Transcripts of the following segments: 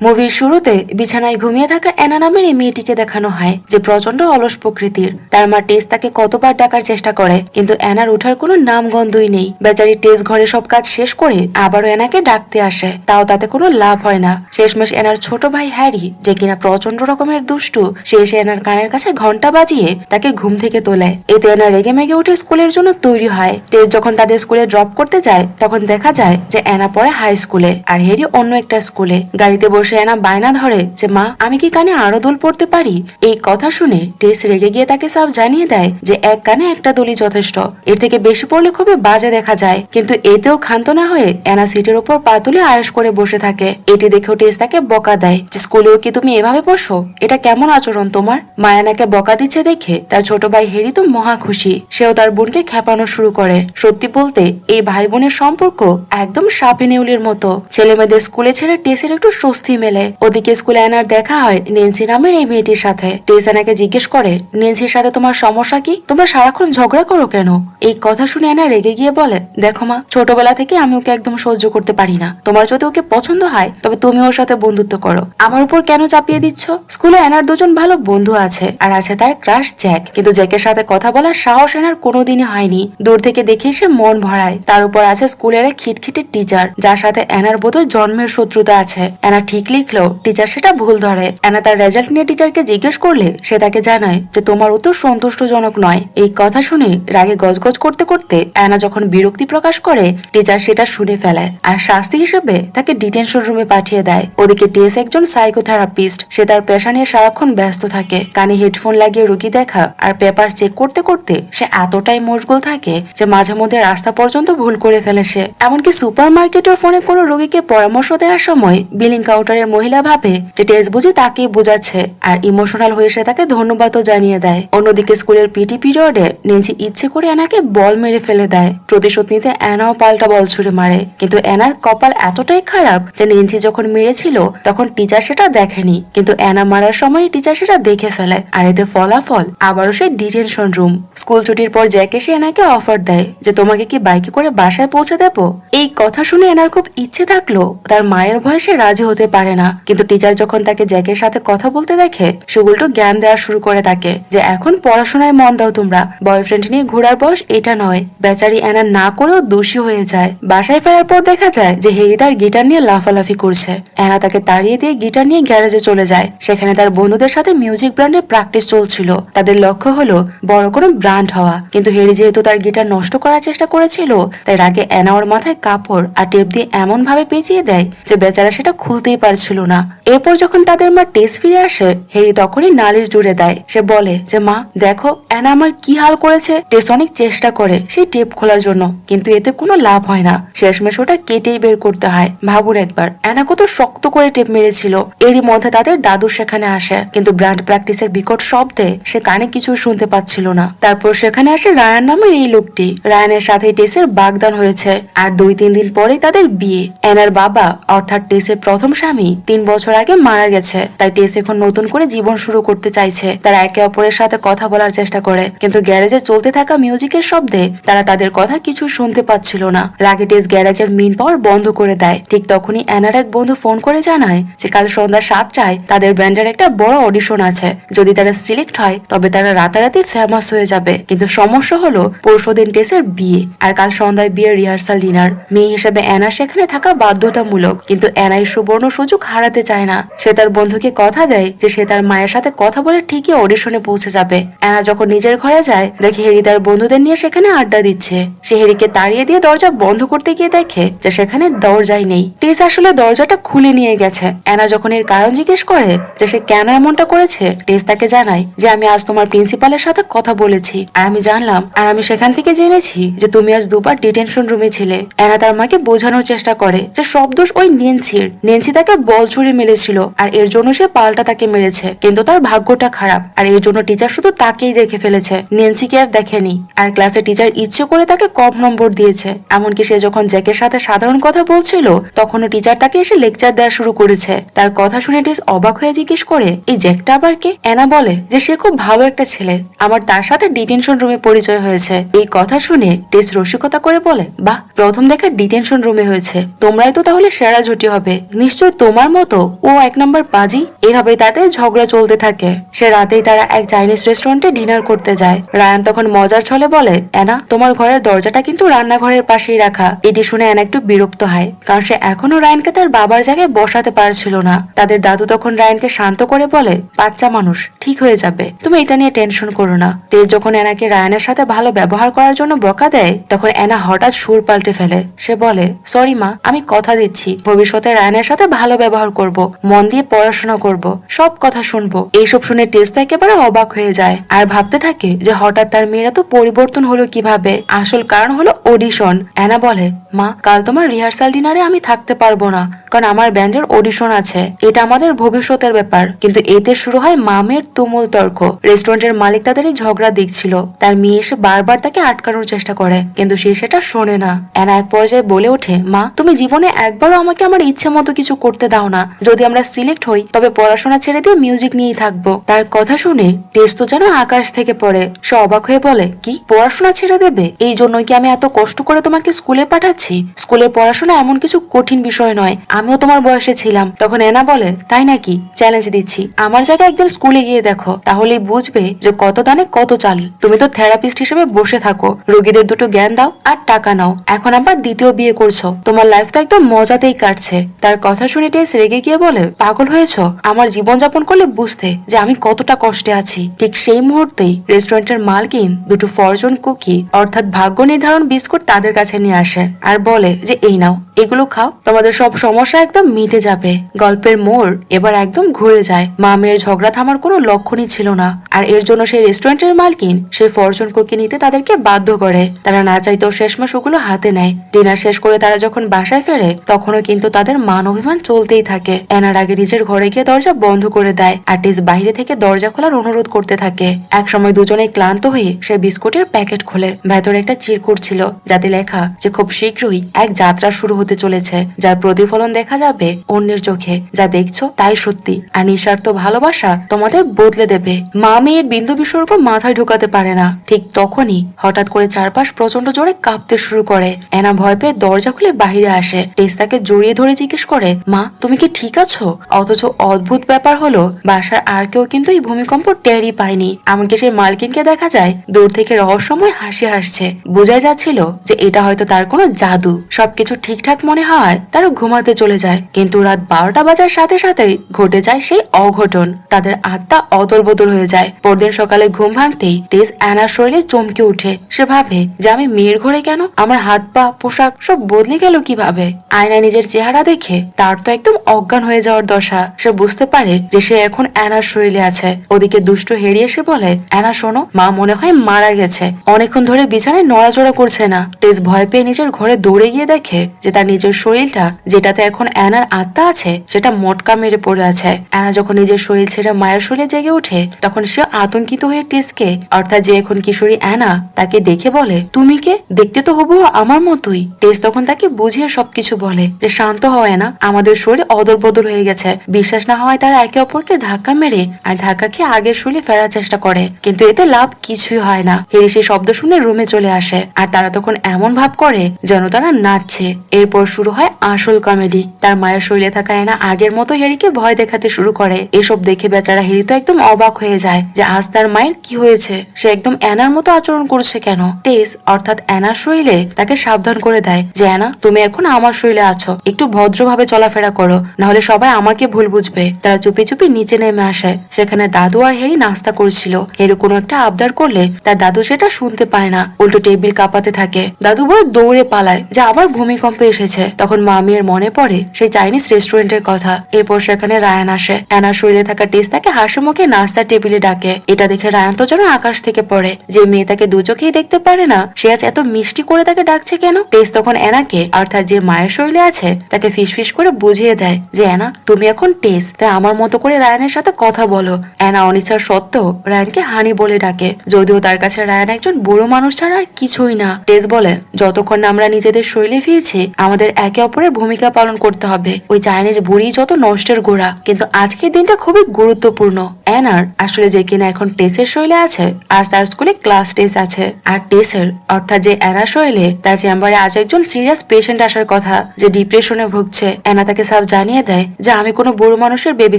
মুভির শুরুতে বিছানায় ঘুমিয়ে থাকা অ্যানা নামের এই মেয়েটিকে দেখানো হয় যে প্রচন্ড অলস প্রকৃতির। তার মা টেস তাকে কতবার ডাকার চেষ্টা করে, কিন্তু অ্যানার ওঠার কোনো নামগন্ধই নেই। বেচারি টেস ঘরে সব কাজ শেষ করে আবারও অ্যানাকে ডাকতে আসে, তাও তাতে কোনো লাভ হয় না। শেষমেশ অ্যানার ছোট ভাই হ্যারি, যে কিনা প্রচন্ড রকমের দুষ্টু, সে এসে অ্যানার কানের কাছে ঘন্টা বাজিয়ে তাকে ঘুম থেকে তোলে। এতে অ্যানা রেগে মেগে উঠে স্কুলের জন্য তৈরি হয়। টেস যখন তাদের স্কুলে ড্রপ করতে যায় তখন দেখা যায় যে অ্যানা পড়ে হাই স্কুলে আর হ্যারি অন্য একটা স্কুলে। গাড়িতে বসে অ্যানা বায়না ধরে যে মা, আমি কি কানে আরো দুল পড়তে পারি? এই কথা শুনে টেস রেগে গিয়ে তাকে সাফ জানিয়ে দেয় যে এক কানে একটা দুলই যথেষ্ট, এর থেকে বেশি পড়লে খুবই বাজে দেখা যায়। কিন্তু এতেও ক্ষান্ত না হয়ে অ্যানা সিটের উপর পা তুলে আয়েশ করে বসে থাকে। এটি দেখেও টেস তাকে বকা দেয় যে স্কুলেও কি তুমি এভাবে বসো? এটা কেমন আচরণ তোমার? মা অ্যানাকে বকা দিচ্ছে দেখে তার ছোট ভাই হ্যারি তো মহা খুশি। সেও তার বোনকে খেপানো শুরু করে। সত্যি বলতে এই ভাই বোনের সম্পর্ক একদম সাপে নেউলের মতো। ছেলে মেয়েদের স্কুলে ছেড়ে টেসের একটু স্বস্তি মেলে। ওদিকে স্কুলে অ্যানার দেখা হয় নেন্সি নামের এই মেয়েটির সাথে। টেস অ্যানাকে জিজ্ঞেস করে, নেন্সির সাথে তোমার সমস্যা কি? তোমরা সারাক্ষণ ঝগড়া করো কেন? এই কথা শুনে অ্যানা রেগে গিয়ে বলে, দেখো মা, ছোটবেলা থেকে আমি ওকে একদম সহ্য করতে পারি না। তোমার যদি ওকে পছন্দ হয় তবে তুমি ওর সাথে বন্ধুত্ব করো, আমার উপর কেন চাপিয়ে দিচ্ছ? স্কুলে অ্যানার দুজন ভালো বন্ধু আছে, আর আছে তার ক্রাশ জ্যাক। কিন্তু জ্যাকের সাথে কথা বলার সাহস অ্যানার কোনোদিনই হয়নি। দূর থেকে দেখে সে মন ভরায়। তার উপর আছে স্কুলের এক খিটখিটে টিচার, যার সাথে অ্যানার বোধহয় জন্মের শত্রুতা আছে। অ্যানা ঠিক লিখলেও টিচার সেটা ভুল ধরে। অ্যানা তার রেজাল্ট নিয়ে টিচারকে জিজ্ঞেস করলে সে তাকে জানায় যে তোমার উত্তর সন্তুষ্টজনক নয়। এই কথা শুনে রাগে গজগজ করতে করতে অ্যানা যখন বিরক্তি প্রকাশ করে, টিচার সেটা শুনে ফেলে আর শাস্তি হিসেবে তাকে ডিটেনশন রুমে পাঠিয়ে দেয়। ওদিকে টেস একজন সাইকোথেরাপিস্ট। সে তার পেশা নিয়ে সারাক্ষণ ব্যস্ত থাকে। কানে হেডফোন লাগিয়ে রোগী দেখা আর পেপার চেক করতে করতে সে এতটাই মশগুল থাকে যে মাঝে মধ্যে রাস্তা পর্যন্ত ভুল করে ফেলে সে। এমনকি সুপার মার্কেটের ফোনে কোনো রোগীকে পরামর্শ দেওয়ার সময় বিলিং কাউন্টারের মহিলা ভাবে যে টেস বুঝি তাকেই বোঝাচ্ছে, আর ইমোশনাল হয়ে সে তাকে ধন্যবাদও জানিয়ে দেয়। অন্যদিকে স্কুলের পিটি পিরিয়ডে নেন্সি ইচ্ছে করে অ্যানাকে বল মেরে ফেলে দেয়। প্রতিশোধ নিতে অ্যানাও পাল্টা বল ছুড়ে মারে, কিন্তু অ্যানার কপাল এতটাই খারাপ যে নেন্সি যখন মেরেছিল তখন টিচার সেটা দেখেনি, কিন্তু অ্যানা মারার সময় টিচার সেটা দেখে ফেলে। আর এতে ফলাফল আবারও সে ডিটেনশন রুম। স্কুল ছুটির পর জ্যাক এসে অ্যানাকে অফার দেয় যে তোমাকে কি বাইকে করে বাসায় পৌঁছে দেবো। এই কথা শুনে অ্যানার খুব ইচ্ছে থাকলো তার মায়ের ভয়ে সে রাজি হতে পারে না, কিন্তু টিচার যখন তাকে জ্যাকের সাথে কথা বলতে দেখে সে উল্টো জ্ঞান দেওয়া শুরু করে তাকে যে এখন পড়াশোনায় মন দাও তোমরা, বয়ফ্রেন্ড নিয়ে ঘোরার বয়স এটা নয়। বেচারি অ্যানা না করেও দোষী হয়ে যায়। বাসায় ফেরার পর দেখা যায় যে হ্যারি তার গিটার নিয়ে লাফালাফি করছে। অ্যানা তাকে তাড়িয়ে দিয়ে গিটার নিয়ে গ্যারেজে চলে যায়। সেখানে তার বন্ধুদের সাথে মিউজিক ব্র্যান্ডের প্র্যাকটিস চলছিল। তাদের লক্ষ্য হলো বড় কোনো ব্র্যান্ড হওয়া, কিন্তু হ্যারি যেহেতু তার গিটার নষ্ট করার চেষ্টা করেছিল তাই রাগে অ্যানা ওর মাথায় কাপড় আর টেপ দিয়ে এমন ভাবে পেঁচিয়ে দেয় যে বেচারা সেটা খুলতেই পারছিল না। এরপর যখন তাদের মা টেস ফিরে আসে, হ্যারি তখনই নালিশ জুড়ে দেয়। সে বলে যে মা দেখো অ্যানা আমার কি হাল করেছে। টেস অনেক চেষ্টা করে সেই টেপ খোলার জন্য, কিন্তু এতে কোনো লাভ হয় না। শেষমেশ ওটা কেটেই বের করতে হয়। ভাবুন একবার, অ্যানা কত শক্ত করে টেপ মেরেছিল। এরই মধ্যে তাদের দাদু সেখানে আসে, কিন্তু ব্র্যান্ড প্র্যাকটিসের বিকট শব্দে সে কানে কিছু শুনতে পাচ্ছিল না। তারপর সেখানে আসে রায়ান নামের এই লোকটি। রায়ানের সাথে টেসের বাগদান হয়েছে, আর 2-3 দিন পরেই তাদের বিয়ে। অ্যানার বাবা অর্থাৎ টেসের প্রথম স্বামী 3 বছর আগে মারা গেছে, তাই টেস এখন নতুন করে জীবন শুরু করতে চাইছে। তারা একে অপরের সাথে কথা বলার চেষ্টা করে, কিন্তু গ্যারেজে চলতে থাকা মিউজিকের শব্দে তারা তাদের কথা কিছু শুনতে পাচ্ছিল না। রাগে টেস গ্যারেজের মিন পাওয়ার বন্ধ করে দেয়। ঠিক তখনই অ্যানার এক বন্ধু ফোন করে জানায় যে কাল সন্ধ্যা 7টায় তাদের ব্যান্ডের একটা বড় অডিশন আছে। যদি তারা সিলেক্ট হয় তবে তারা রাতারাতি ফেমাস হয়ে যাবে। কিন্তু সমস্যা হলো পরশুদিন টেসের বিয়ে, আর কাল সন্ধ্যায় বিয়ের রিহার্সাল ডিনার। মেয়ে হিসেবে অ্যানা সেখানে থাকা বাধ্যতামূলক, কিন্তু অ্যানাই সুবর্ণ সুযোগ হারাতে চায় না। সে তার বন্ধুকে কথা দেয় যে সে তার মায়ের সাথে কথা বলে ঠিকই অডিশনে পৌঁছে যাবে। অ্যানা যখন নিজের ঘরে যায় দেখে হ্যারি তার বন্ধুদের নিয়ে সেখানে আড্ডা দিচ্ছে। সে হ্যারিকে তাড়িয়ে দিয়ে দরজা বন্ধ করতে গিয়ে দেখে যে সেখানে দরজাই নেই। টেস আসলে দরজাটা খুলে নিয়ে গেছে। অ্যানা যখন এর কারণ জিজ্ঞেস করে যে সে কেন এমনটা করেছে, টেস তাকে জানায় যে আমি আজ তোমার প্রিন্সিপালের সাথে কথা বলেছি, আর আমি জানলাম আর আমি সেখান থেকে জেনেছি যে তুমি আজ 2বার ডিটেনশন রুমে ছিলে। অ্যানা তার মাকে বোঝানোর চেষ্টা করে যে সব দোষ ওই নেন্সির। নেন্সি তাকে বল ছুড়ে মেরেছিল আর এর জন্য সে পাল্টা তাকে মেরেছে, কিন্তু তার ভাগ্যটা খারাপ আর এর জন্য টিচার শুধু তাকেই দেখে ফেলেছে, নেন্সিকে আর দেখেনি। আর ক্লাসে টিচার ইচ্ছে করে তাকে কম নম্বর দিয়েছে। এমনকি সে যখন জ্যাকের সাথে সাধারণ কথা বলছিল তখনও টিচার তাকে এসে লেকচার দেওয়া শুরু করেছে। তার কথা শুনে টেস অবাক হয়ে জিজ্ঞেস করে এই জ্যাকটা আবার কে? অ্যানা বলে যে সে খুব ভালো একটা ছেলে, আমার তার সাথে ডিটেনশন রুমে পরিচয় হয়েছে। এই কথা শুনে টেস রসিকতা করে বলে বাহ, প্রথম দেখা ডিটেনশন রুমে হয়েছে, তোমরাই তো তাহলে সেরা জুটি হবে, নিশ্চয় তোমার মতো ও 1 নম্বর বাজি। এভাবেই তাদের ঝগড়া চলতে থাকে। সে রাতেই তারা এক চাইনিজ রেস্টুরেন্টে ডিনার করতে যায়। রায়ান তখন মজার ছলে বলে, অ্যানা তোমার ঘরের দরজাটা কিন্তু রান্নাঘরের পাশেই রাখা। এটি শুনে অ্যানা একটু বিরক্ত হয়, কারণ সে এখনো রায়ানকে তার বাবার জায়গায় বসাতে পারছিল না। তাদের দাদু তখন রায়ানকে শান্ত করে বলে, বাচ্চা মানুষ, ঠিক হয়ে যাবে, তুমি এটা নিয়ে টেনশন করো না। টেস যখন অ্যানাকে রায়ানের সাথে ভালো ব্যবহার করার জন্য বকা দেয়, তখন অ্যানা হঠাৎ সুর পাল্টে ফেলে। সে বলে, সরি মা, আমি কথা দিচ্ছি ভবিষ্যতে রায়ানের সাথে ভালো ব্যবহার করব, মন দিয়ে পড়াশোনা করব, সব কথা শুনবো। এইসব শুনে টেস তো একেবারে অবাক হয়ে যায় আর ভাবতে থাকে যে হঠাৎ তার মেয়েরা তো পরিবর্তন হলো কিভাবে। আসল কারণ হলো অডিশন। অ্যানা বলে, মা, কাল তোমার রিহার্সাল ডিনারে আমি থাকতে পারবো না, কারণ আমার ব্যান্ডের অডিশন আছে। এটা আমাদের ভবিষ্যতের ব্যাপার। কিন্তু এতে শুরু হয় মামের তুমুল তর্ক। রেস্টুরেন্টের মালিক তাদের এই ঝগড়া দেখছিল। তার মেয়ে এসে বারবার তাকে আটকানোর চেষ্টা করে, কিন্তু সে সেটা শোনে না। অ্যানা এক পর্যায়ে বলে ওঠে, মা, তুমি জীবনে একবারও আমাকে আমার ইচ্ছে মতো কিছু করতে দাও না। যদি আমরা সিলেক্ট হই তবে পড়াশোনা ছেড়ে দিয়ে মিউজিক নিয়েই থাকবো। তার কথা শুনে টেস তো যেন আকাশ থেকে পড়ে। সে অবাক হয়ে বলে, কি, পড়াশোনা ছেড়ে দেবে? এই জন্যই কি আমি এত কষ্ট করে তোমাকে স্কুলে পাঠাচ্ছি? স্কুলের পড়াশোনা এমন কিছু কঠিন বিষয় নয়, আমিও তোমার বয়সে ছিলাম। তখন অ্যানা বলে, তাই নাকি? চ্যালেঞ্জ দিচ্ছি, আমার জায়গায় একদিন স্কুলে গিয়ে দেখো, তাহলেই বুঝবে যে কত দানে কত চাল। তুমি তো থেরাপিস্ট হিসেবে বসে থাকো, রোগীদের দুটো জ্ঞান দাও আর টাকা নাও। এখন আবার দ্বিতীয় বিয়ে করছো, তোমার লাইফ তো একদম মজাতেই কাটছে। তার কথা শুনে টেস রেগে গিয়ে বলে, পাগল হয়েছ? আমার জীবনযাপন করলে বুঝতে যে আমি কতটা কষ্টে আছি। ঠিক সেই মুহূর্তেই রেস্টুরেন্টের মালকিন দুটো ফরচুন কুকি অর্থাৎ ভাগ্য নির্ধারণ বিস্কুট তাদের কাছে নিয়ে আসে আর বলে যে, এই নাও, এগুলো খাও, তোমাদের সব সমস্যা একদম মিটে যাবে। গল্পের মোড় এবার একদম ঘুরে যায়। মা মেয়ের ঝগড়া থামার কোনো লক্ষণই ছিল না, আর এর জন্য সেই রেস্টুরেন্টের মালকিন সেই ফরচুন কুকি নিতে তাদেরকে বাধ্য করে। তারা না চাইতেও শেষমাস ওগুলো হাতে নেয়। ডিনার শেষ করে তারা যখন বাসায় ফেরে, তখনও কিন্তু তাদের মান অভিমান চলতেই থাকে। অ্যানার আগে নিজের ঘরে গিয়ে দরজা বন্ধ করে দেয় আর টেস বাইরে থেকে দরজা খোলার অনুরোধ করতে থাকে। এক সময় দুজনেই ক্লান্ত হয়ে সে বিস্কুটের প্যাকেট খোলে। ভেতরে একটা চিরকুট ছিল, যাতে লেখা যে খুব শীঘ্রই এক যাত্রা শুরু হতে চলেছে, যার প্রতিফলন দেখা যাবে অন্যের চোখে। যা দেখছো তাই সত্যি, আর নিঃস্বার্থ ভালোবাসা তোমাদের বদলে দেবে। মা মেয়ের বিন্দু বিসর্গ মাথায় ঢোকাতে পারে না। ঠিক তখনই হঠাৎ করে চারপাশ প্রচন্ড জোরে কাঁপতে শুরু করে। অ্যানা ভয় পেয়ে দরজা খুলে বাইরে আসে। টেস তাকে জড়িয়ে ধরে জিজ্ঞেস করে, মা, তুমি কি ঠিক আছো? অথচ অদ্ভুত ব্যাপার হলো, বাসার আর কেউ কিন্তু এই ভূমিকম্প টেরই পায়নি। এমনকি সেই মালকিনকে দেখা যায় দূর থেকে রহস্যময় হাসি হাসছে। বোঝা যাচ্ছিল যে এটা হয়তো তার কোনো জাদু। সবকিছু ঠিকঠাক মনে হয় তারা ঘুমাতে চলে যায়, কিন্তু রাত 12টা বাজার সাথে সাথেই ঘটে যায় সেই অঘটন। তাদের আত্মা অদল বদল হয়ে যায়। পরদিন সকালে ঘুম ভাঙতেই টেস অ্যানার শরীরে চমকে উঠে। সে ভাবে যে, আমি মেয়ের ঘরে কেন? আমার হাত পা পোশাক সব বদলে গেল কিভাবে? আয়নায় নিজের চেহারা দেখে তার তো একদম অজ্ঞান হয়ে যাওয়ার দশা। সে বুঝতে পারে যে সে এখন অ্যানার শরীরে আছে। ওদিকে দুষ্ট হেরিয়ে এসে বলে, অ্যানা শোনো, মা মনে হয় মারা গেছে, অনেকক্ষণ ধরে বিছানায় নড়াচড়া করছে না। টেস ভয় পেয়ে নিজের ঘরে দৌড়ে গিয়ে দেখে যে তার নিজের শরীরটা, যেটাতে এখন অ্যানার আত্মা আছে, সেটা মটকা মেরে পড়ে আছে। অ্যানা যখন নিজের শরীর ছেড়ে মায়ের শরীরে জেগে ওঠে, তখন সে আতঙ্কিত হয়ে টেসকে, অর্থাৎ যে এখন কিশোরী অ্যানা, তাকে দেখে বলে, তুমি কে? দেখতে তো হবু আমার মতোই। টেস তখন তাকে বুঝিয়ে সবকিছু বলে যে, শান্ত হয় না, আমাদের শরীর অদল বদল হয়ে গেছে। বিশ্বাস না হয় তারা একে অপরকে ধাক্কা মেরে আর ধাক্কা খেয়ে আগের শরীরে ফেরার চেষ্টা করে, কিন্তু এতে লাভ কিছুই হয় না। হেরি সেই শব্দ শুনে রুমে চলে আসে, আর তারা তখন এমন ভাব করে যেন তারা নাচছে। এরপর শুরু হয় আসল কমেডি। তার মায়ের শরীরে থাকা অ্যানা আগের মতো হেরিকে ভয় দেখাতে শুরু করে। এসব দেখে বেচারা হেরি তো একদম অবাক হয়ে যায় যে আজ তার মায়ের কি হয়েছে, সে একদম অ্যানার মতো আচরণ করছে কেন। টেস অর্থাৎ অ্যানার শরীরে তাকে সাবধান করে দেয় যে, অ্যানা, তুমি এখন আমার শরীরে আছো, একটু ভদ্রভাবে চলাফেরা করো, নাহলে সবাই আমাকে ভুল বুঝবে। তারা চুপি চুপি নিচে নেমে আসে। সেখানে দাদু আর হেরি নাস্তা করছিল। হেরি কোনো একটা আবদার করলে তার দাদু সেটা শুনতে পায় না, উল্টো টেবিল কাঁপাতে থাকে। দাদু বড় দৌড়ে পালায় যে আবার ভূমিকম্প এসেছে। তখন মামির মনে পড়ে সেই চাইনিজ রেস্টুরেন্টের কথা। এরপর সেখানে রায়ান আসে। অ্যানার শরীরে থাকা টেস তাকে হাসি মুখে নাস্তার টেবিলে ডাকে। এটা দেখে রায়ান তো যেন আকাশ থেকে পড়ে। যে মেয়ে তাকে দু চোখেই দেখতে পারে না, সে আজ এত মিষ্টি করে তাকে ডাকছে কেন? টেস তখন অ্যানাকে, অর্থাৎ যে মায়ের শরীরে আছে, তাকে ফিসফিস করে বুঝিয়ে দেয় যে, অ্যানা, তুমি এখন টেস, তাই আমার মতো করে রায়ানের সাথে কথা বলো। অ্যানা অনিচ্ছার সত্ত্বেও রায়ানকে হানি বলে ডাকে, যদিও তার কাছে রায়ান একজন বুড়ো মানুষ ছাড়া আর কিছুই না। টেস বলে, যতক্ষণ না আমরা নিজেদের শরীরে ফিরছি, আমাদের একে অপরের ভূমিকা পালন করতে হবে। ওই চাইনিজ বুড়ি যত নষ্টের গোড়া। কিন্তু আজকের দিনটা খুবই গুরুত্বপূর্ণ। অ্যানার আসলে যে কিনা এখন টেসের শৈলে আছে, আজ তার স্কুলে ক্লাস টেস্ট আছে। আর টেসের অর্থাৎ যে অ্যানা শৈলে তার চেম্বারে আজ একজন সিরিয়াস পেশেন্ট আসার কথা, যে ডিপ্রেশনে ভুগছে। অ্যানা তাকে সাফ জানিয়ে দেয় যে আমি কোনো বুড়ো মানুষের বেবি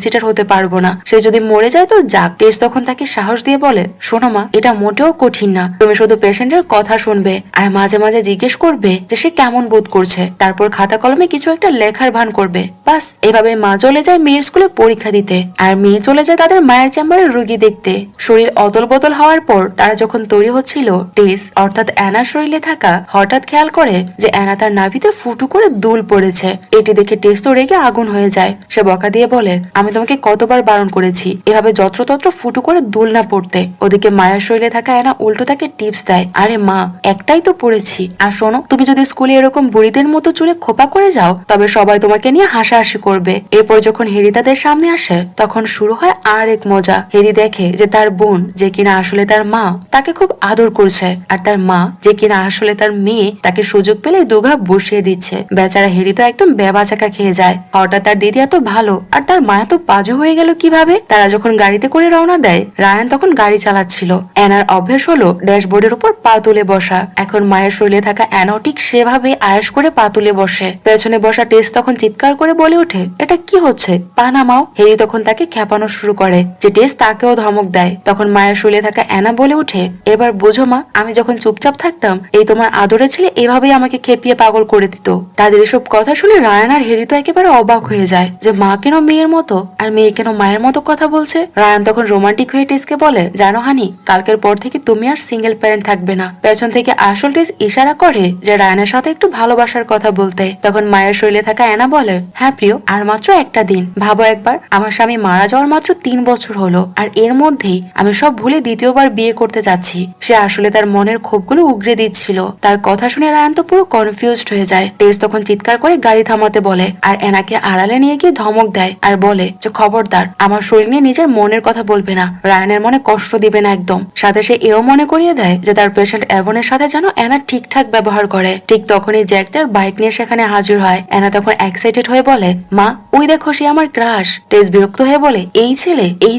সিটার হতে পারবো না, সে যদি মরে যায় তো যাক। টেস তখন তাকে সাহস দিয়ে বলে, শোনো মা, এটা মোটেও কঠিন না, তুমি শুধু পেশেন্টের কথা শুনবে আর মাঝে মাঝে জিজ্ঞেস করবে যে সে কেমন বোধ করছে, তারপর খাতা কলমে কিছু একটা লেখার ভান করবে, বাস। এভাবে মা চলে যায় মেয়ের স্কুলে পরীক্ষা দিতে, আর মেয়ে চলে যায় তাদের মায়ের চেম্বারে রোগী দেখতে। শরীর অদল বদল হওয়ার পর তারা যখন তৈরি হচ্ছিল, টেস অর্থাৎ অ্যানার শরীরে থাকা হঠাৎ খেয়াল করে যে অ্যানা তার নাভিতে ফুটু করে দুল পড়েছে। এটি দেখে টেস তো রেগে আগুন হয়ে যায়। সে বকা দিয়ে বলে, আমি তোমাকে কতবার বারণ করেছি এভাবে যত্রতত্র ফুটু করে দুল না পড়তে। ওদিকে মায়ের শরীরে থাকা অ্যানা উল্টো তাকে টিপস দেয়, আরে মা, একটাই তো পড়েছি। আর শোনো, তুমি যদি স্কুলে এরকম বুড়িদের মতো চুলে খোপা করে যাও তবে সবাই তোমাকে নিয়ে হাসাহাসি করবে। এরপর যখন হেরি তাদের সামনে আসে তখন শুরু হয় আর এক মজা। হেরি দেখে যে তার বোন, যে কিনা আসলে তার মা, তাকে খুব আদর করছে, আর তার মা, যে কিনা আসলে তার মেয়ে, তাকে সুযোগ পেলে দুঘা বসিয়ে দিচ্ছে। বেচারা হেরি তো একদম বেবাচাকা খেয়ে যায়। হঠাৎ তার দিদি এত ভালো আর তার মা এত বাজে হয়ে গেল কিভাবে। তারা যখন গাড়িতে করে রওনা দেয়, রায়ান তখন গাড়ি চালাচ্ছিল। অ্যানার অভ্যেস হলো ড্যাশবোর্ডের উপর পা তুলে বসা। এখন মায়ের শরীরে থাকা অ্যানাও ঠিক সেভাবে আয়েশ করে পা তুলে বসে। পেছনে বসা টেস তখন চিৎকার করে বলে ওঠে, এটা কি হচ্ছে, পা নামাও। হেরি তখন তাকে খেপানো শুরু করে, যে টেস তাকেও ধমক দেয়। তখন মায়ের শরীরে থাকা অ্যানা বলে ওঠে, এবার বোঝো মা, আমি যখন চুপচাপ থাকতাম এই তোমার আদরের ছেলে এভাবেই আমাকে খেপিয়ে পাগল করে দিত। তাদের এসব কথা শুনে রায়ান আর হেরি তো একেবারে অবাক হয়ে যায়, যে মা কেন মেয়ের মতো আর মেয়ে কেন মায়ের মতো কথা বলছে। রায়ান তখন রোমান্টিক হয়ে টেসকে বলে, জানো হানি, কালকের পর থেকে তুমি আর সিঙ্গেল প্যারেন্ট থাকবে না। পেছন থেকে আসল টেস ইশারা করে যে রায়ানের সাথে একটু ভালোবাসার কথা বলতে। তখন মায়ের শরীরে থাকা অ্যানা বলে, হ্যাঁ প্রিয়, আর মাত্র একটা দিন। ভাবো একবার, আমার স্বামী মারা যাওয়ার মাত্র 3 বছর হলো, আর এর মধ্যেই আমি সব ভুলে দ্বিতীয়বার বিয়ে করতে যাচ্ছি। সে আসলে তার মনের ক্ষোভগুলো উগরে দিচ্ছিল। তার কথা শুনে রায়ান তো পুরো কনফিউজড হয়ে যায়। টেস তখন চিৎকার করে গাড়ি থামাতে বলে, আর অ্যানাকে আড়ালে নিয়ে গিয়ে ধমক দেয় আর বলে যে খবরদার আমার শরীর নিয়ে নিজের মনের কথা বলবে না, রায়ানের মনে কষ্ট দিবে না একদম। সাথে সে এও মনে করিয়ে দেয় যে তার পেশেন্ট এভনের সাথে যেন অ্যানা ঠিকঠাক ব্যবহার করে। ঠিক তখনই জ্যাক তার বাইক নিয়ে সেখানে হাজির হয়। অ্যানা তখন এক্সাইটেড হয়ে বলে, মা, ওই দেখো সে আমার ক্রাশ। টেস বিরক্ত হয়ে বলে, এই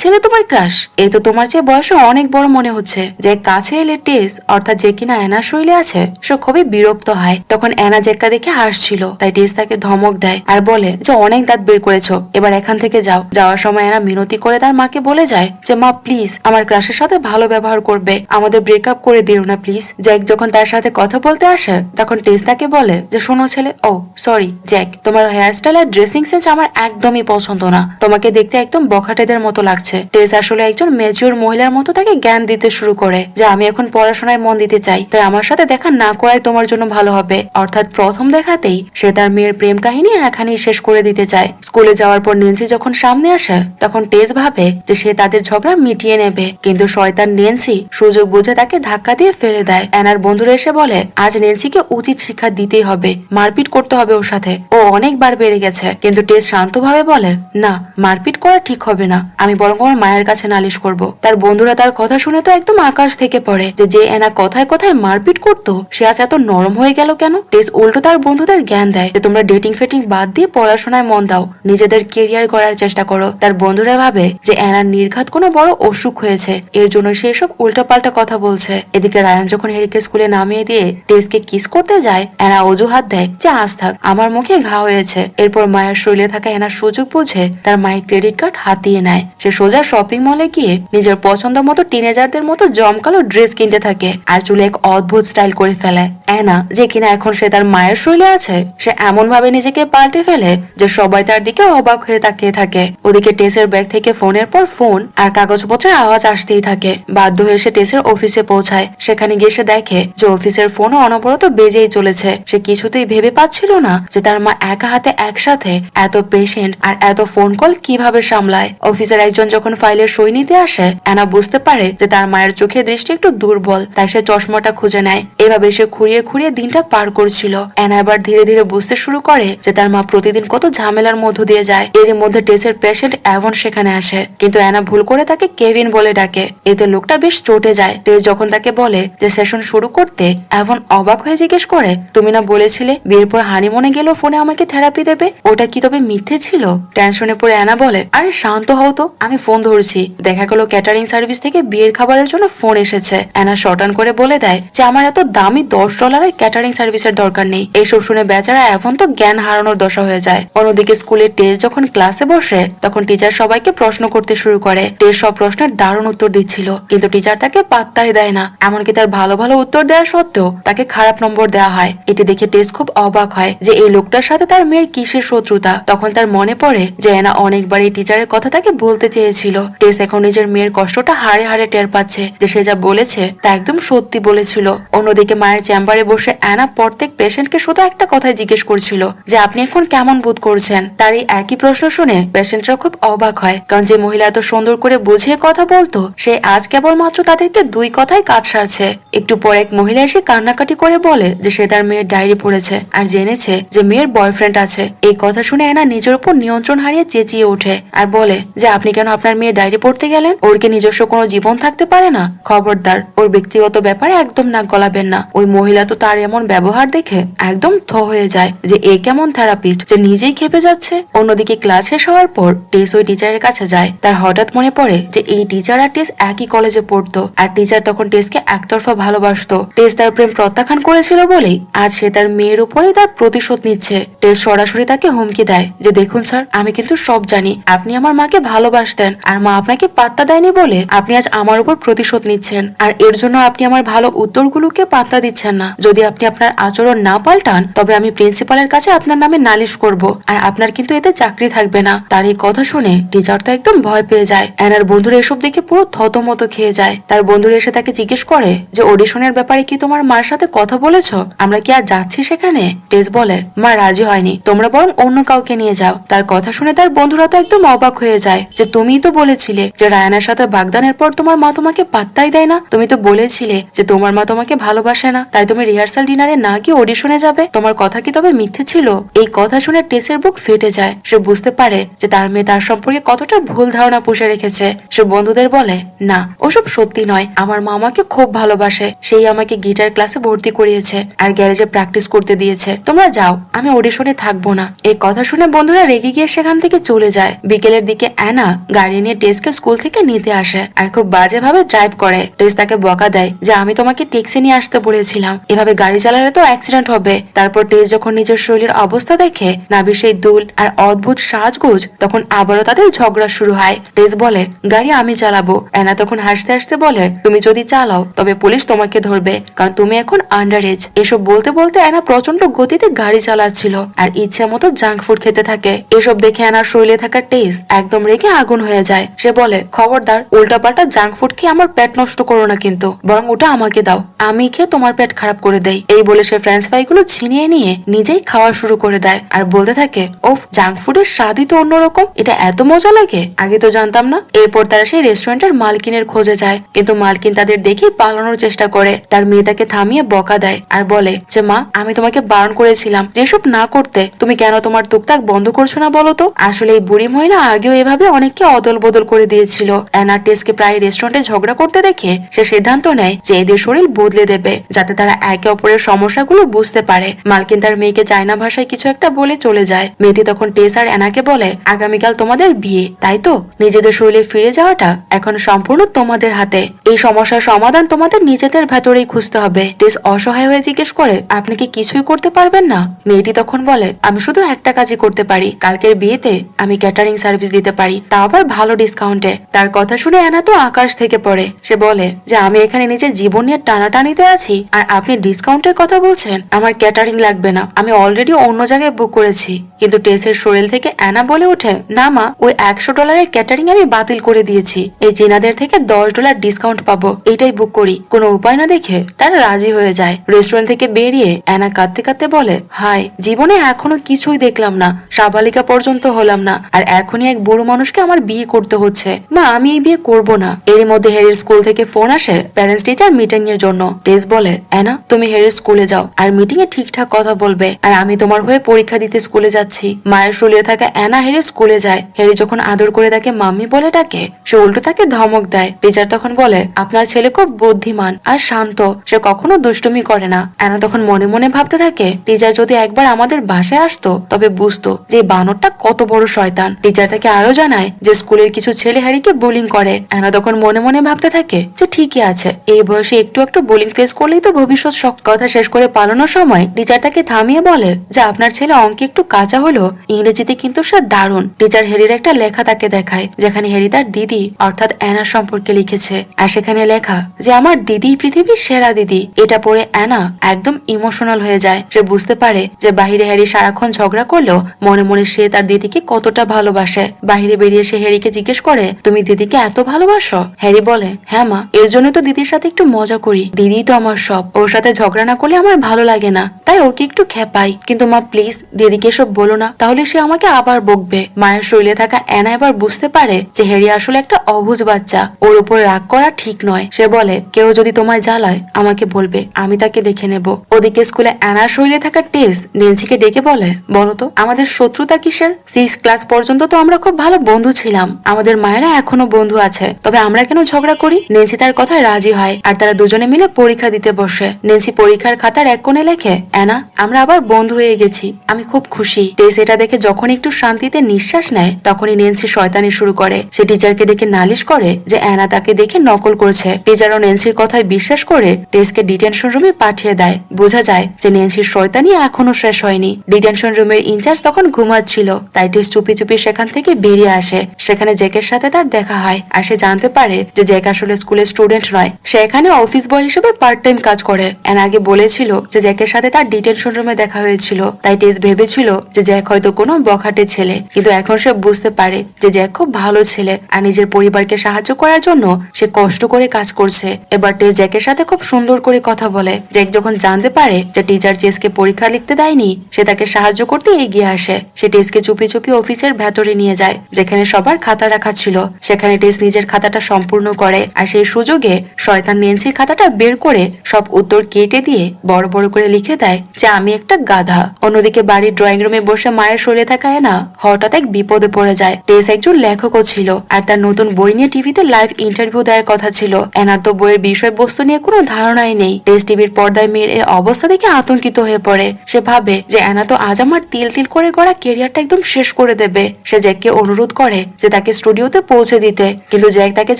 ছেলে তোমার ক্রাশ? এই তো তোমার চেয়ে বয়সে অনেক বড় মনে হচ্ছে। যে কাছে এলে টেস অর্থাৎ যে কিনা অ্যানার শরীরে আছে, সে খুবই বিরক্ত হয়। তখন অ্যানা জ্যাককে দেখে হাসছিল, তাই টেস তাকে ধমক দেয় আর বলে যে অনেক দাঁত বের করেছো, এবার এখান থেকে যাও। যাওয়ার সময় অ্যানা মিনতি করে তার মাকে বলে যায় যে মা প্লিজ আমার ক্রাশের সাথে ভালো ব্যবহার করবে, আমাদের ব্রেকআপ করে দিও না প্লিজ। জ্যাক যখন তার সাথে কথা বলতে আসে তখন টেস তাকে বলে যে শোনো ছেলে, ও সরি জ্যাক, তোমার হেয়ারস্টাইল আর ড্রেসিং সেন্স আমার একদমই পছন্দ না, তোমাকে দেখতে একদম বখাটেদের মতো লাগছে। টেস আসলে একজন ম্যাচিওর মহিলার মতো তাকে জ্ঞান দিতে শুরু করে যে আমি এখন পড়াশোনায় মন দিতে চাই, তাই আমার সাথে দেখা না করাই তোমার জন্য ভালো হবে। অর্থাৎ প্রথম দেখাতেই সে তার মেয়ের প্রেম কাহিনী এখানেই শেষ করে দিতে চায়। স্কুলে যাওয়ার পর নেন্সি যখন সামনে আসে তখন টেস ভাবে যে সে তাদের ঝগড়া মিটিয়ে নেবে, কিন্তু শয়তান নেন্সি সুযোগ বুঝে তাকে ধাক্কা দিয়ে ফেলে দেয়। অ্যানার বন্ধুরা এসে বলে আজ নেন্সিকে উচিত শিক্ষা দিতেই হবে, মারপিট করতে হবে ওর সাথে, ও অনেকবার বেড়ে গেছে। কিন্তু টেস শান্তভাবে বলে, না, মারপিট করা ঠিক হবে না, আমি বরং আমার মায়ের কাছে নালিশ করব। তার বন্ধুরা তার কথা শুনে তো একদম আকাশ থেকে পড়ে, যে অ্যানা কথায় কথায় মারপিট করতো সে আজ এত নরম হয়ে গেল কেন। টেস উল্টো তার বন্ধুদের জ্ঞান দেয় যে তোমরা ডেটিং ফেটিং বাদ দিয়ে পড়াশোনায় মন দাও, নিজেদের কেরিয়ার গড়ার চেষ্টা করো। তার বন্ধুরা ভাবে যে অ্যানার নির্ঘাত কোনো বড় অসুখ হয়েছে, এর জন্য সে সব উল্টাপাল্টা কথা বলছে। এদিকে রায়ান যখন হেরিকে স্কুলে নামিয়ে দিয়ে টেসকে কিস করতে যায়, অ্যানা অজুহাত দেয় যে আজ থাক, আমার মুখে ঘা হয়েছে। এরপর মায়ের শরীরে থাকা অ্যানার সুযোগ বুঝে তার মায়ের ক্রেডিট কার্ড হাতিয়ে নেয়। সে সোজা শপিং মলে গিয়ে নিজের পছন্দ মতো টিনেজারদের মতো জমকালো ড্রেস কিনতে থাকে আর চুলে এক অদ্ভুত স্টাইল করে ফেলে। অ্যানা, যে কিনা এখন সে তার মায়ের শরীরে আছে, সে এমন ভাবে নিজেকে পাল্টে ফেলে যে সবাই তার দিকে অবাক হয়ে তাকিয়ে থাকে। ওদিকে টেসের ব্যাগ থেকে ফোনের পর ফোন আর কাগজপত্রের আওয়াজ আসতেই থাকে। বাধ্য হয়ে সে টেসের অফিসে পৌঁছায়। সেখানে গিয়ে সে দেখে যে অফিসের ফোন অনবরত বেজেই চলেছে। সে কিছুতেই ভেবে পাচ্ছিল না যে তার মা একা হাতে একসাথে এত পেশেন্ট আর এত ফোন কল কিভাবে সামলায়। অফিসের একজন যখন ফাইলের সই নিতে আসে, অ্যানা বুঝতে পারে যে তার মায়ের চোখের দৃষ্টি একটু দুর্বল, তাই সে চশমাটা খুঁজে নেয়। এভাবে সে খুঁড়িয়ে খুঁড়িয়ে দিনটা পার করছিল। অ্যানা এবার ধীরে ধীরে বুঝতে শুরু করে যে তার মা প্রতিদিন কত ঝামেলার মধ্য দিয়ে যায়। এর মধ্যে টেসের পেশেন্ট এভন সেখানে আসে, কিন্তু অ্যানা ভুল করে তাকে কেভিন বলে ডাকে। এতে লোকটা বেশ চটে যায়। টেস যখন তাকে বলে যে সেশন শুরু করতে, এভন অবাক হয়ে জিজ্ঞেস করে, তুমি না বলেছিলে বিয়ের পর হানিমুনে গেলেও ফোনে আমাকে থেরাপি দেবে, ওটা কি তবে মিথ্যে ছিল? টেনশনে পড়ে অ্যানা বলে, আরে শান্ত হও তো, আমি ফোন ধরছি। দেখা গেল ক্যাটারিং সার্ভিস থেকে বিয়ের খাবারের জন্য ফোন এসেছে। অ্যানা শর্টান করে বলে দেয় যে আমার এত দামি $10 ক্যাটারিং সার্ভিসের দরকার নেই। এইসব শুনে বেচারা এখন তো জ্ঞান হারানোর দশা হয়ে যায়। অন্যদিকে স্কুলের টেস্ট যখন ক্লাসে বসে তখন টিচার সবাইকে প্রশ্ন করতে শুরু করে। টেস্ট সব প্রশ্নের দারুণ উত্তর দিচ্ছিল, কিন্তু টিচার তাকে পাত্তাই দেয় না। এমনকি তার ভালো ভালো উত্তর দেওয়া সত্ত্বেও তাকে খারাপ নম্বর দেওয়া হয়। এটি দেখে টেস্ট খুব অবাক হয় যে এই লোকটার সাথে তার মেয়ের কিসের শত্রুতা। তখন তার মনে পড়ে যে অ্যানা অনেকবার এই টিচারের কথা তাকে বলতে চেয়েছিল। টেস্ট এখন নিজের মেয়ের কষ্টটা হাড়ে হাড়ে টের পাচ্ছে যে সে যা বলেছে তা একদম সত্যি বলেছিল। অন্যদিকে মায়ের চেম্বারে বসে অ্যানা প্রত্যেক পেশেন্টকে শুধু একটা কথাই জিজ্ঞেস করছিল যে আপনি এখন কেমন বোধ করছেন। তার এই একই প্রশ্ন শুনে পেশেন্টরা খুব অবাক হয়, কারণ যে মহিলা এত সুন্দর করে বুঝিয়ে কথা বলতো সে আজ কেবলমাত্র তাদেরকে 2 কথায় কাজ সারছে। একটু পর এক মহিলা এসে কান্নাকাটি করে বলে যে সে তার মেয়ের ডায়েরি পড়েছে আর জেনেছে যে মেয়ের বয়ফ্রেন্ড আছে। এই কথা শুনে অ্যানা নিজের উপর নিয়ন্ত্রণ হারিয়ে চেঁচিয়ে ওঠে আর বলে যে আপনি কেন আপনার মেয়ের ডায়েরি পড়তে গেলেন? ওর কি নিজস্ব কোনো জীবন থাকতে পারে না? খবরদার, ওর ব্যক্তিগত ব্যাপারে একদম নাক গলাবেন না। ওই মহিলা তো তার এমন ব্যবহার দেখে একদম থ হয়ে যায় যে এ কেমন থেরাপিস্ট যে নিজেই খেপে যাচ্ছে। অন্যদিকে ক্লাস শেষ হওয়ার পর টেস ওই টিচারের কাছে যায়। তার হঠাৎ মনে পড়ে যে এই টিচার আর টেস একই কলেজে পড়তো আর টিচার তখন টেসকে একতরফা ভালোবাসতো। টেস তার প্রেম প্রত্যাখ্যান করেছিল বলেই আজ সে তার মেয়ের উপরেই তার প্রতিশোধ নিচ্ছে। টেস সরাসরি তাকে হুমকি দেয় যে দেখুন স্যার, আমি কিন্তু সব জানি। আপনি আমার মাকে ভালোবাসতেন আর মা আপনাকে পাত্তা দেয়নি বলে আপনি আজ আমার উপর প্রতিশোধ নিচ্ছেন, আর এর জন্য আপনি আমার ভালো উত্তরগুলোকে পাত্তা দিচ্ছেন না। যদি আপনি আপনার আচরণ না পাল্টান তবে আমি প্রিন্সিপালের কাছে আপনার নামে নালিশ করব, আর আপনার কিন্তু এতে চাকরি থাকবে না। তার এই কথা শুনে টিচার তো একদম ভয় পেয়ে যায়। অ্যানার বন্ধুরা এসব দেখে পুরো থতমত খেয়ে যায়। তার বন্ধুরা এসে তাকে জিজ্ঞেস করে যে অডিশনের ব্যাপারে কি তোমার মার সাথে কথা বলেছ? আমরা কি আর যাচ্ছি সেখানে? টেস বলে মা রাজি হয়নি, তোমরা বরং অন্য কাউকে নিয়ে যাও। তার কথা শুনে তার বন্ধুরা তো একদম অবাক হয়ে যায় যে তুমিই তো বলেছিলে যে রায়ানের সাথে বাগদানের পর তোমার মা তোমাকে পাত্তাই দেয় না। তুমি তো বলেছিলে যে তোমার মা তোমাকে ভালোবাসে না, তাই তুমি রিহার্সাল ডিনারে না গিয়ে অডিশনে যাবে। তোমার কথা কি তবে মিথ্যে ছিল? এই কথা শুনে টেসের বুক ফেটে যায়। সে বুঝতে পারে যে তার মেয়ে তার সম্পর্কে কতটা ভুল ধারণা পুষে রেখেছে। সে বন্ধুদের বলে না, ওসব সত্যি নয়। আমার মা আমাকে খুব ভালোবাসে, সেই আমাকে গিটার ক্লাসে ভর্তি করিয়েছে আর গ্যারেজে প্র্যাকটিস করতে দিয়েছে। তোমরা যাও, আমি অডিশনে থাকবো না। এই কথা শুনে বন্ধুরা রেগে গিয়ে সেখান থেকে চলে যায়। বিকেলের দিকে অ্যানা গাড়ি নিয়ে টেসকে স্কুল থেকে নিতে আসে আর খুব বাজে ভাবে ড্রাইভ করে। টেস তাকে বকা দেয় যে আমি তোমাকে ট্যাক্সি নিয়ে আসতে বলেছিলাম, এভাবে গাড়ি চালালে তো অ্যাক্সিডেন্ট হবে। তারপর টেস যখন নিজের শরীরের অবস্থা দেখে, নাবির সেই দুল আর অদ্ভুত সাজগোজ, তখন আবারও তাদের ঝগড়া শুরু হয়। টেস বলে গাড়ি আমি চালাবো। অ্যানা তখন হাসতে হাসতে বলে তুমি যদি চালাও তবে পুলিশ তোমাকে ধরবে, কারণ তুমি এখন আন্ডার এজ। এসব বলতে বলতে অ্যানা প্রচন্ড গতিতে গাড়ি চালাচ্ছিল আর ইচ্ছে মতো জাঙ্ক ফুড খেতে থাকে। এসব দেখে অ্যানার শরীরে থাকা টেস একদম রেগে আগুন হয়ে যায়। সে বলে খবরদার, উল্টাপাল্টা জাঙ্ক ফুড খেয়ে আমার পেট নষ্ট করো না, কিন্তু বরং ওটা আমাকে দাও, আমি খেয়ে তোমার পেট খারাপ করে দেই। এই বলে সে ফ্রেঞ্চ ফ্রাই গুলো ছিনিয়ে নিয়ে নিজেই খাওয়া শুরু করে দেয় আর বলতে থাকে ওফ, জাঙ্ক ফুডের স্বাদই তো অন্যরকম, এটা এত মজা লাগে, আগে তো জানতাম না। এরপর তারা সেই রেস্টুরেন্টের মালকিনের খোঁজে যায়, কিন্তু মালকিন তাদের দেখে পালানোর চেষ্টা করে। তার মেয়ে তাকে থামিয়ে বকা দেয় আর বলে যে মা, আমি তোমাকে বারণ করেছিলাম যেসব না করতে, তুমি কেন তোমার টুকটাক বন্ধ করছো না বলো তো? আসলে এই বুড়ি মহিলা আগেও এভাবে অনেককে অদল বদল করে দিয়েছিল। অ্যানা টেসকে প্রায় রেস্টুরেন্টে ঝগড়া করতে দেখে সে সিদ্ধান্ত নেয় যে এদের শরীর বদলে দেবে, যাতে তারা একে অপরের সমস্যাগুলো বুঝতে পারে। মালকিন তার মেয়েকে চায়না ভাষায় কিছু একটা বলে চলে যায়। মেয়েটি তখন টেস আর অ্যানাকে বলে আগামীকাল তোমাদের বিয়ে, তাই তো? নিজেদের শরীরে ফিরে যাওয়াটা এখন সম্পূর্ণ তোমাদের হাতে। এই সমস্যার সমাধান তোমাদের নিজেদের ভেতরেই খুঁজতে হবে। টেস অসহায় হয়ে জিজ্ঞেস করে আপনি কি কিছুই করতে পারবেন না? মেয়েটি তখন বলে আমি শুধু একটা কাজই করতে পারি, কালকের বিয়েতে আমি ক্যাটারিং সার্ভিস দিতে পারি, তা আবার ভালো ডিসকাউন্টে। তার কথা শুনে অ্যানা তো আকাশ থেকে পড়ে। সে বলে যে আমি এখানে নিজের জীবন নিয়ে টানাটানিতে আছি আর আপনি ডিসকাউন্টের কথা বলছেন? আমার ক্যাটারিং লাগবে না, আমি অলরেডি অন্য জায়গায় বুক করেছি। কিন্তু টেসের শরীর থেকে অ্যানা বলে ওঠে না মা, ওই $100 ক্যাটারিং আমি বাতিল করে দিয়েছি। এই চীনাদের থেকে $10 ডিসকাউন্ট পাবো, এটাই বুক করি। কোনো উপায় না দেখে তারা রাজি হয়ে যায়। রেস্টুরেন্ট থেকে বেরিয়ে অ্যানা কাঁদতে কাঁদতে বলে হাই, জীবনে এখনো কিছুই দেখলাম না, সাবালিকা পর্যন্ত হলাম না, আর এখনই এক বুড়ো মানুষকে আমার বিয়ে করতে হচ্ছে। মা, আমি এই বিয়ে করব না। এর মধ্যে হ্যারির স্কুল থেকে ফোন আসে প্যারেন্টস টিচার মিটিং এর জন্য। টেস বলে অ্যানা, তুমি হ্যারির স্কুলে যাও আর মিটিং এ ঠিকঠাক কথা বলবে, আর আমি তোমার হয়ে পরীক্ষা দিতে স্কুলে যাচ্ছি। মায়ের শরীরে থাকা অ্যানা হ্যারির স্কুলে যায়। হ্যারি যখন আদর করে তাকে মাম্মি বলে ডাকে, সে উল্টো তাকে ধমক দেয়। টিচার তখন বলে আপনার ছেলে খুব বুদ্ধিমান আর শান্ত, সে কখনো দুষ্টুমি করে না। অ্যানা তখন মনে মনে ভাবতে থাকে টিচার যদি একবার আমাদের আমাদের বাসায় আসতো তবে বুঝতো যে বানরটা কত বড় শয়তান। টিচার তাকে আরো জানায় যে স্কুলের কিছু ছেলে হ্যারিকে বুলিং করে। অ্যানা তখন মনে মনে ভাবতে থাকে যে ঠিকই আছে, এই বয়সে একটু একটু বুলিং ফেস করলেই তো ভবিষ্যৎ শক্ত। কথা শেষ করে পালানোর সময় টিচার তাকে থামিয়ে বলে যে আপনার ছেলে অঙ্কে একটু কাঁচা হলো, ইংরেজিতে কিন্তু সে দারুণ। টিচার হ্যারির একটা লেখা তাকে দেখায় যেখানে হ্যারি তার দিদি অর্থাৎ অ্যানা সম্পর্কে লিখেছে, আর সেখানে লেখা যে আমার দিদি পৃথিবীর সেরা দিদি। এটা পড়ে অ্যানা একদম ইমোশনাল হয়ে যায়। সে বুঝতে পারে যে বাহিরে হ্যারি সারাক্ষণ ঝগড়া করলেও মনে মনে সে তার দিদিকে কতটা ভালোবাসে। বাহিরে বেরিয়ে সে হ্যারিকে জিজ্ঞেস করে তুমি দিদিকে এত ভালোবাসো? হ্যারি বলে হ্যাঁ মা, এর জন্য তো দিদির সাথে একটু মজা করি, দিদি তো আমার সব, ওর সাথে ঝগড়া না করলে আমার ভালো লাগে না, তাই ওকে একটু খেপাই। কিন্তু মা প্লিজ দিদিকে এসব বলো না, তাহলে সে আমাকে আবার বকবে। মায়ের শরীরে থাকা অ্যানা এবার বুঝতে পারে যে হ্যারি আসলে একটা অবুঝ বাচ্চা, ওর উপর রাগ করা ঠিক নয়। সে বলে কেউ যদি তোমায় জ্বালায় আমাকে বলবে, আমি তাকে দেখে নেব। ওদিকে স্কুলে অ্যানার শরীরে থাকা টেস নেন্সিকে ডেকে বলে বলতো আমাদের শত্রুতা কিসের? 6 ক্লাস পর্যন্ত তো আমরা খুব ভালো বন্ধু ছিলাম, আমাদের মায়েরা এখনো বন্ধু আছে, তবে আমরা কেন ঝগড়া করি? নেন্সি তার কথায় রাজি হয় আর তারা দুজনে মিলে পরীক্ষা দিতে বসে। নেন্সি পরীক্ষার খাতার এক কোণে লেখে অ্যানা আমরা আবার বন্ধু হয়ে গেছি, আমি খুব খুশি। টেস এটা দেখে যখন একটু শান্তিতে নিঃশ্বাস নেয় তখনই নেন্সি শয়তানি শুরু করে। সে টিচারকে ডেকে নালিশ করে যে অ্যানা তাকে দেখে নকল করছে। টিচারও নেন্সির কথায় বিশ্বাস করে টেসকে ডিটেনশন রুমে পাঠিয়ে দেয়। বোঝা যায় যে নেন্সির শয়তানি এখনো শেষ হয়নি। ডিটেনশন রুমের ইনচার্জ তখন ঘুমাচ্ছিল, তাই টেস চুপি চুপি সেখান থেকে বেরিয়ে আসে। সেখানে জ্যাকের সাথে তার দেখা হয় আর সে জানতে পারে যে জ্যাক আসলে স্কুলের স্টুডেন্ট নয়, সে এখানে অফিস বয় হিসেবে পার্ট টাইম কাজ করে। অ্যানা আগে বলেছিল যে জ্যাকের সাথে তার ডিটেনশন রুমে দেখা হয়েছিল, তাই টেস ভেবেছিল যে জ্যাক হয়তো কোনো বখাটে ছেলে, কিন্তু এখন সে বুঝতে পারে যে জ্যাক খুব ভালো ছেলে আর নিজের পরিবারকে সাহায্য করার জন্য সে কষ্ট করে কাজ করছে। এবার টেস জ্যাকের সাথে খুব সুন্দর করে কথা বলে। জ্যাক যখন জানতে পারে যে টিচার টেসকে পরীক্ষা লিখতে দেয়নি, সে তাকে সাহায্য করতে এগিয়ে আসে। সে টেসকে চুপি চুপি অফিসের ভেতরে নিয়ে যায় যেখানে সবার খাতা রাখা ছিল। সেখানে টেস নিজের খাতাটা সম্পূর্ণ করে আর সেই সুযোগে শয়তান নেন্সির খাতাটা বের করে সব উত্তর কেটে দিয়ে বড় বড় করে লিখে দেয় যে আমি একটা গাধা। অন্যদিকে বাড়ির ড্রয়িং রুমে বসে মায়ের শরীরে থাকা এনা হঠাৎ এক বিপদে পড়ে যায়। টেস একজন লেখকও ছিল আর তার নতুন বই নিয়ে টিভিতে লাইভ ইন্টারভিউ দেওয়ার কথা ছিল। এনার তো বইয়ের বিষয়বস্তু নিয়ে কোনো ধারণাই নেই। টেস টিভির পর্দায় মেয়ের এই অবস্থা দেখে আতঙ্কিত হয়ে পড়ে। সে ভাবে যে এনা তো আজ আমার তিল তিল করে গড়া কেরিয়ারটা একদম শেষ করে দেবে। সে জ্যাককে অনুরোধ করে যে তাকে স্টুডিওতে পৌঁছে দিতে, কিন্তু জ্যাক তাকে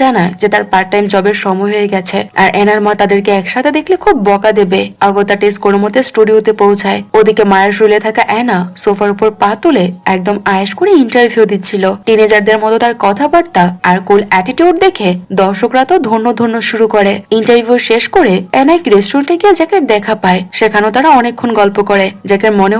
জানায় যে তার পার্ট টাইম জবের সময় হয়ে গেছে আর এনার মা তাদেরকে একসাথে দেখলে খুব বকা দেবে। আগতা টেস কোনো মতে স্টুডিওতে পৌঁছায়। ওদিকে মায়ের শুলে থাকা অ্যানা সোফার উপর পা তুলে একদম আয়েশ করে ইন্টারভিউ দিচ্ছিল। টিনেজারদের মতো তার কথাবার্তা আর কুল অ্যাটিটিউড দেখে দর্শকরা তো ধন্য ধন্য শুরু করে। ইন্টারভিউ শেষ করে অ্যানা এক রেস্টুরেন্টে গিয়ে জ্যাকের দেখা পায়। সেখানেও তারা অনেকক্ষণ গল্প করে। জ্যাকের মনে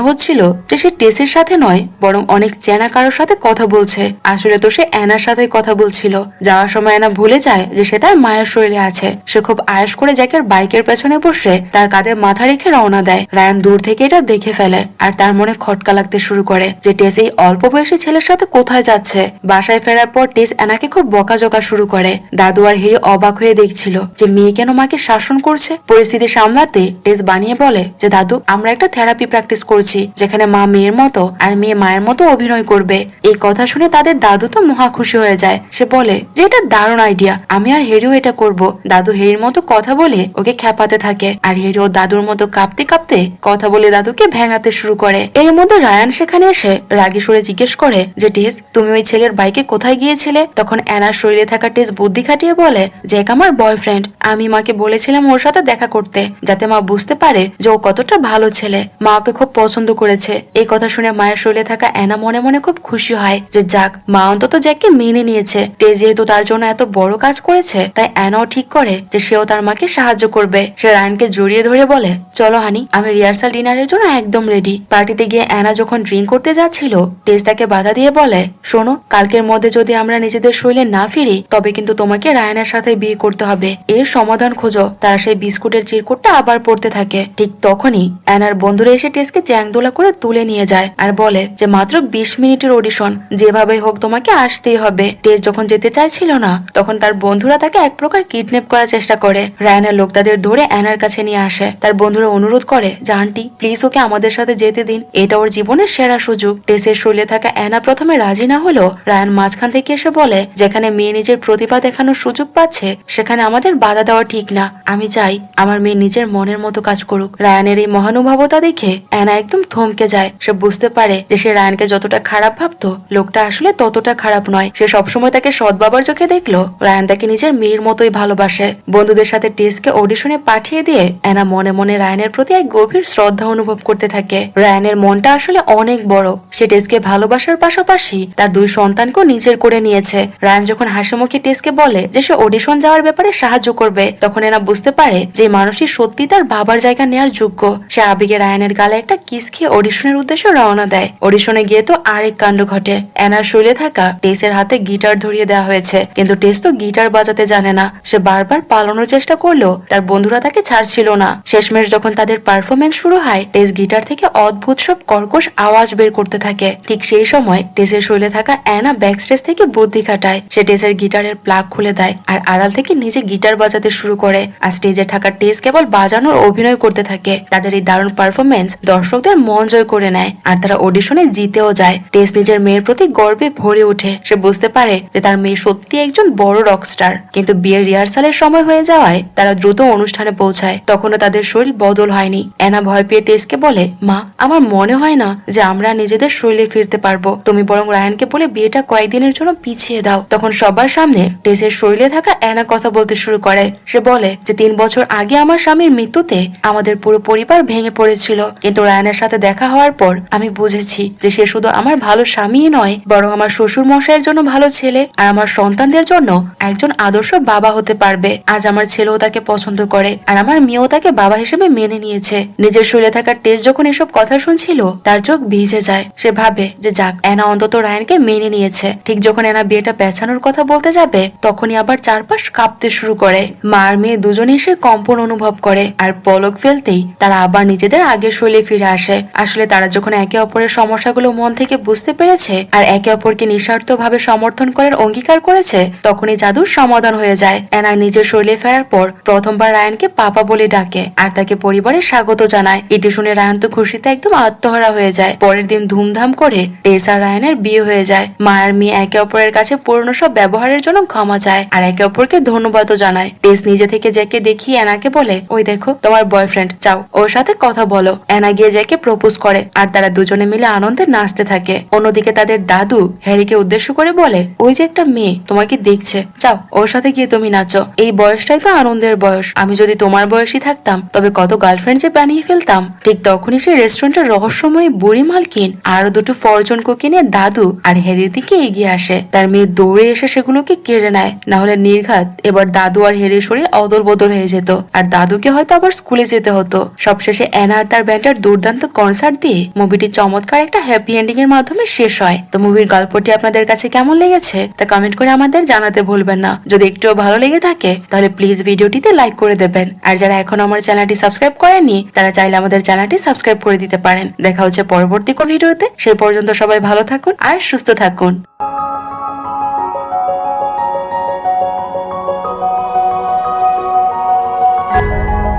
হচ্ছিল যে সে টেসের সাথে নয় বরং অনেক চেনা কারোর সাথে কথা বলছে। আসলে তো সে অ্যানার সাথে কথা বলছিল। যাওয়ার সময় অ্যানা ভুলে যায় যে সে তার মায়ের শরীরে আছে। সে খুব আয়েশ করে জ্যাকের বাইকের পেছনে বসে তার কাঁধে মাথা রেখে রওনা দেয়। রায়ান দূর থেকে এটা দেখে ফেলে আর তার মনে খটকা লাগতে শুরু করে যে টেস এই অল্প বয়সী ছেলের সাথে কোথায় যাচ্ছে। বাসায় ফেরার পর টেস অ্যানাকে খুব বকাঝকা শুরু করে। দাদু আর হিরি অবাক হয়ে দেখছিল যে মেয়ে কেন মাকে শাসন করছে। পরিস্থিতি সামলাতে টেস বানিয়ে বলে যে দাদু আমরা একটা থেরাপি প্র্যাকটিস করছি যেখানে মা মেয়ের মতো আর মেয়ে মায়ের মতো অভিনয় করবে। এই কথা শুনে তাদের দাদু তো মহা খুশি হয়ে যায়। সে বলে যে এটা দারুণ আইডিয়া, আমি আর হেরিও এটা করব। দাদু হেরির মতো কথা বলে ওকে খেপাতে থাকে আর হেরি ও দাদুর মতো কাঁপতে কাঁপতে কথা বলে দাদুকে ভেঙাতে শুরু করে। এর মধ্যে রায়ান সেখানে এসে রাগী সুরে জিজ্ঞেস করে যে টেস তুমি ওই ছেলের বাইকে কোথায় গিয়েছিলে? তখন অ্যানার শরীরে থাকা টেস বুদ্ধি খাটিয়ে বলে যে এক আমার বয়ফ্রেন্ড, আমি মাকে বলেছিলাম ওর সাথে দেখা করতে যাতে মা বুঝতে পারে যে ও কতটা ভালো ছেলে, মা ওকে খুব পছন্দ করেছে। এই কথা শুনে মায়ের শরীরে থাকা অ্যানা মনে মনে খুব খুশি হয় যে যাক মা অন্তত জ্যাককে মেনে নিয়েছে। টেস যেহেতু তার জন্য এত বড় কাজ করেছে তাই অ্যানাও ঠিক করে যে সেও তার মাকে সাহায্য করবে। সে রায়ানকে জড়িয়ে ধরে বলে চলো হানি, আমি রিহার্সাল ডিনারের জন্য একদম রেডি। পার্টিতে গিয়ে অ্যানা যখন ড্রিঙ্ক করতে যাচ্ছিল টেস তাকে বাধা দিয়ে বলে শোনো, কালকের মধ্যে যদি আমরা নিজেদের শরীরে না ফিরি তবে কিন্তু তোমাকে রায়ানের সাথে বিয়ে করতে হবে, এর সমাধান খোঁজো। তারা সেই বিস্কুটের চিরকুটটা আবার পড়তে থাকে। ঠিক তখনই অ্যানার বন্ধুরা এসে টেসকে চ্যাংদোলা করে তুলে নিয়ে যায় আর বলে যে মাত্র 20 মিনিটের অডিশন, যেভাবে হোক তোমাকে আসতেই হবে। টেস যখন যেতে চাইছিল না তখন তার বন্ধুরা তাকে এক প্রকার কিডন্যাপ করার চেষ্টা করে। রায়ানের লোক তাদের ধরে অ্যানার কাছে নিয়ে আসে। তার বন্ধুরা অনুরোধ করে যে আন্টি প্লিজ ওকে আমাদের সাথে যেতে দিন, এটা ওর জীবনের সেরা সুযোগ। টেসের শরীরে থাকা অ্যানা প্রথমে রাজি না হলো রায়ান মাঝখান থেকে এসে বলে যেখানে মেয়ে নিজের প্রতিভা দেখানোর সুযোগ পাচ্ছে সেখানে আমাদের বাধা দেওয়া ঠিক না। আমি চাই আমার মেয়ে নিজের মনের মতো কাজ করুক। রায়ানের এই মহানুভব স্বভাবতা দেখে অ্যানা একদম থমকে যায়। সে বুঝতে পারে যে সে রায়ানকে যতটা খারাপ ভাবতো লোকটা আসলে ততটা খারাপ নয়। সে সবসময় তাকে সৎ বাবার চোখে দেখলো, রায়ান তাকে নিজের মেয়ের মতোই ভালোবাসে। বন্ধুদের সাথে টেসকে অডিশনে পাঠিয়ে দিয়ে অ্যানা মনে মনে রায়ানের প্রতি এক গভীর শ্রদ্ধা অনুভব করতে থাকে। রায়ানের মনটা আসলে অনেক বড়। সে টেসকে ভালোবাসার পাশাপাশি তার 2 সন্তানকেও নিজের করে নিয়েছে। রায়ান যখন হাসিমুখে টেসকে বলে যে সে অডিশন যাওয়ার ব্যাপারে সাহায্য করবে, তখন এনা বুঝতে পারে যে মানুষই সত্যি তার বাবার জায়গা নেওয়ার যোগ্য। সে আবেগে রায়ানের গালে একটা কিস খেয়ে অডিশনের উদ্দেশ্যে রওনা দেয়। অডিশনে গিয়ে তো আরেক কাণ্ড ঘটে। অ্যানার শরীরে থাকা টেসের হাতে গিটার ধরিয়ে দেওয়া হয়েছে, কিন্তু টেস তো গিটার বাজাতে জানে না। সে বারবার পালানোর চেষ্টা করলেও তার বন্ধুরা তাকে ছাড়ছিল না। শেষমেশ যখন তাদের পারফরমেন্স শুরু হয়, টেস গিটার থেকে অদ্ভুত সব কর্কশ আওয়াজ বের করতে থাকে। ঠিক সেই সময় টেসের শরীরে থাকা অ্যানা ব্যাকস্টেজ থেকে বুদ্ধি খাটায়। সে টেসের গিটারের প্লাগ খুলে দেয় আর আড়াল থেকে নিজে গিটার বাজাতে শুরু করে। আর স্টেজে থাকা টেস কেবল বাজানোর অভিনয় করতে থাকে। তাদের এই দারুণ পারফরমেন্স দর্শকদের মন জয় করে নেয় আর তারা অডিশনে জিতেও যায়। টেস নিজের মেয়ের প্রতি গর্বে ভরে ওঠে। সে বুঝতে পারে যে তার মেয়ে সত্যি একজন বড় রকস্টার। কিন্তু বিয়ের রিহার্সালের সময় হয়ে যাওয়ায় তারা দ্রুত অনুষ্ঠানে পৌঁছায়। তখনও তাদের শরীর বদল হয়নি। অ্যানা ভয় পেয়ে টেসকে বলে, মা, আমার মনে হয় না যে আমরা নিজেদের শরীরে ফিরতে পারবো। তুমি বরং রায়ানকে বলে বিয়েটা কয়েকদিনের জন্য পিছিয়ে দাও। তখন সবার সামনে টেসের শরীরে থাকা অ্যানা কথা বলতে শুরু করে। সে বলে যে 3 বছর আগে আমার স্বামীর মৃত্যুতে আমাদের পুরো পরিবার ভেঙে পড়েছিল, কিন্তু রায়ানের সাথে দেখা হওয়ার পর আমি বুঝেছি যে সে শুধু আমার ভালো স্বামীই নয়, বরং আমার শ্বশুর মশাইয়ের জন্য ভালো ছেলে আর আমার সন্তানদের জন্য একজন আদর্শ বাবা হতে পারবে। আজ আমার ছেলেও তাকে পছন্দ করে আর আমার মেয়েও তাকে বাবা হিসেবে মেনে নিয়েছে। নিজের শরীরে থাকা টেস যখন এসব কথা শুনছিল তার চোখ ভিজে যায়। সে ভাবে যে যাক, অ্যানা অন্তত রায়ানকে মেনে নিয়েছে। ঠিক যখন অ্যানা বিয়েটা পেছানোর কথা বলতে যাবে, তখনই আবার চারপাশ কাঁপতে শুরু করে। মা আর মেয়ে দুজনে এসে কম্পন অনুভব করে আর পলক ফেলতেই তারা আবার নিজেদের আগের শৈলে ফিরে আসে। আসলে তারা যখন একে অপরের সমস্যাগুলো মন থেকে বুঝতে পেরেছে আর একে অপরকে নিঃস্বার্থভাবে সমর্থন করার অঙ্গীকার করেছে, তখনই জাদুর সমাধান হয়ে যায়। অ্যানা নিজের শৈলে ফেরার পর প্রথমবার রায়ানকে পাপা বলে ডাকে আর তাকে পরিবারে স্বাগত জানায়। এটি শুনে রায়ান তো খুশিতে একদম আত্মহারা হয়ে যায়। পরের দিন ধুমধাম করে টেস আর রায়ানের বিয়ে হয়ে যায়। মা আর মেয়ে একে অপরের কাছে পুরনো সব ব্যবহারের জন্য ক্ষমা চায় আর একে অপরকে ধন্যবাদও জানায়। টেস নিজে থেকে জ্যাকে দেখিয়ে অ্যানাকে বলে, ওই দেখো তোমার বয়ফ্রেন্ড, যাও ওর সাথে কথা বলো। অ্যানা গিয়ে জ্যাকে প্রপোজ করে আর তারা দুজনে মিলে আনন্দে নাচতে থাকে। অন্যদিকে তাদের দাদু হ্যারিকে উদ্দেশ্য করে বলে, ওই যে একটা মেয়ে তোমাকে দেখছে, যাও ওর সাথে গিয়ে তুমি নাচো। এই বয়সটাই তো আনন্দের বয়স। আমি যদি তোমার বয়সী থাকতাম তবে কত গার্লফ্রেন্ড যে বানিয়ে ফেলতাম। ঠিক তখনই সেই রেস্টুরেন্টের রহস্যময় বুড়ি মালকিন আরো 2টো ফরচুন কুকি নিয়ে দাদু আর হ্যারির দিকে এগিয়ে আসে। তার মেয়ে দৌড়ে এসে সেগুলোকে কেড়ে নেয়, না হলে নির্ঘাত এবার দাদু আর হ্যারির শরীর অদল বদল হয়ে যেত আর দাদুকে হয়তো আবার স্কুলে যেতে হতো। সবশেষে অ্যানা আর তার ব্যান্ডের দুর্দান্ত কনসার্ট দিয়ে মুভিটি চমৎকার একটা হ্যাপি এন্ডিং এর মাধ্যমে শেষ হয়। তো মুভির গল্পটি আপনাদের কাছে কেমন লেগেছে তা কমেন্ট করে আমাদের জানাতে ভুলবেন না। যদি একটুও ভালো লেগে থাকে তাহলে প্লিজ ভিডিওটিতে লাইক করে দেবেন। আর যারা এখন আমার চ্যানেলটি সাবস্ক্রাইব করেননি তারা চাইলে আমাদের চ্যানেলটি সাবস্ক্রাইব করে দিতে পারেন। দেখা হচ্ছে পরবর্তী কোন ভিডিওতে। সেই পর্যন্ত সবাই ভালো থাকুন আর সুস্থ থাকুন।